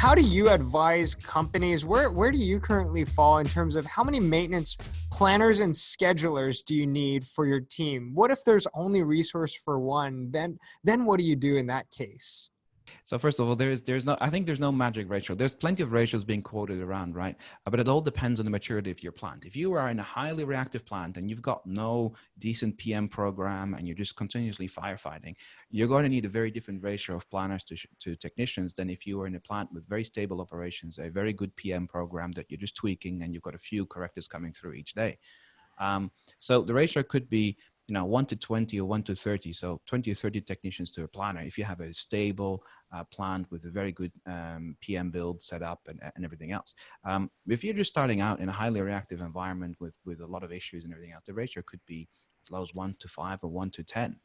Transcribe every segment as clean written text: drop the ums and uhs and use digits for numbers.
how do you advise companies? Where do you currently fall in terms of how many maintenance planners and schedulers do you need for your team? What if there's only resource for one? Then what do you do in that case? So first of all, I think there's no magic ratio. There's plenty of ratios being quoted around, right? But it all depends on the maturity of your plant. If you are in a highly reactive plant and you've got no decent PM program and you're just continuously firefighting, you're going to need a very different ratio of planners to technicians than if you are in a plant with very stable operations, a very good PM program that you're just tweaking and you've got a few correctives coming through each day. So the ratio could be 1 to 20 or 1 to 30. So 20 or 30 technicians to a planner. If you have a stable plant with a very good PM build set up and everything else. If you're just starting out in a highly reactive environment with a lot of issues and everything else, the ratio could be as low as 1 to 5 or 1 to 10.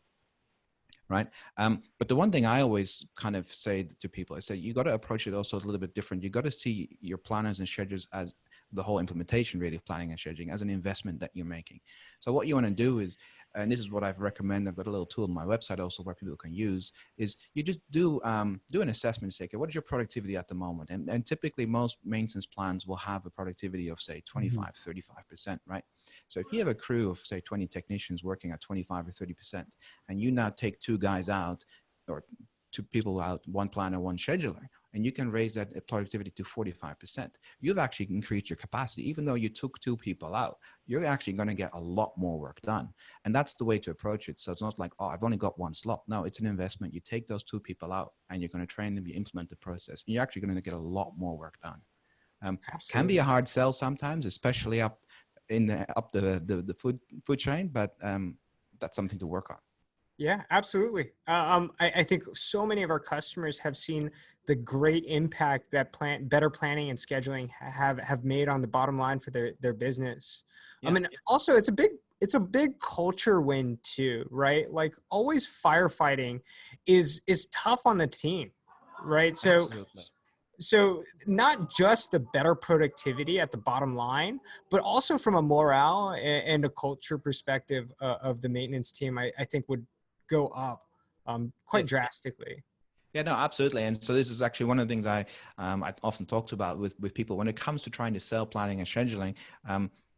Right. But the one thing I always kind of say to people, I say, you got to approach it also a little bit different. You got to see your planners and schedulers as the whole implementation really of planning and scheduling as an investment that you're making. So what you want to do is, and this is what I've recommended, I've got a little tool on my website also where people can use, is you just do an assessment, say, okay, what is your productivity at the moment? And typically most maintenance plans will have a productivity of say 25, 35%, right? So if you have a crew of say 20 technicians working at 25 or 30%, and you now take 2 guys out or 2 people out, 1 planner, 1 scheduler, and you can raise that productivity to 45%. You've actually increased your capacity. Even though you took 2 people out, you're actually going to get a lot more work done. And that's the way to approach it. So it's not like, oh, I've only got 1 slot. No, it's an investment. You take those 2 people out and you're going to train them, you implement the process. And you're actually going to get a lot more work done. Can be a hard sell sometimes, especially up the food chain, but that's something to work on. Yeah, absolutely. I think so many of our customers have seen the great impact that better planning and scheduling have made on the bottom line for their business. Yeah. And also it's a big culture win too, right? Like always firefighting is tough on the team, right? Absolutely. So not just the better productivity at the bottom line, but also from a morale and a culture perspective of the maintenance team, I think would go up quite drastically. Yeah, no, absolutely. And so this is actually one of the things I often talked about with people when it comes to trying to sell planning and scheduling.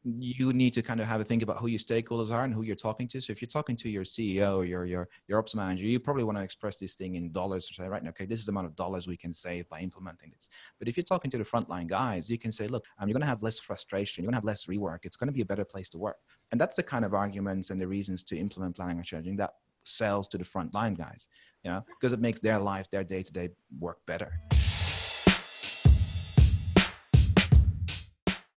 You need to kind of have a think about who your stakeholders are and who you're talking to. So if you're talking to your CEO or your ops manager, you probably want to express this thing in dollars to say, right, okay, this is the amount of dollars we can save by implementing this. But if you're talking to the frontline guys, you can say, look, you're going to have less frustration. You're going to have less rework. It's going to be a better place to work. And that's the kind of arguments and the reasons to implement planning and scheduling that sells to the frontline guys, because it makes their life, their day-to-day work better.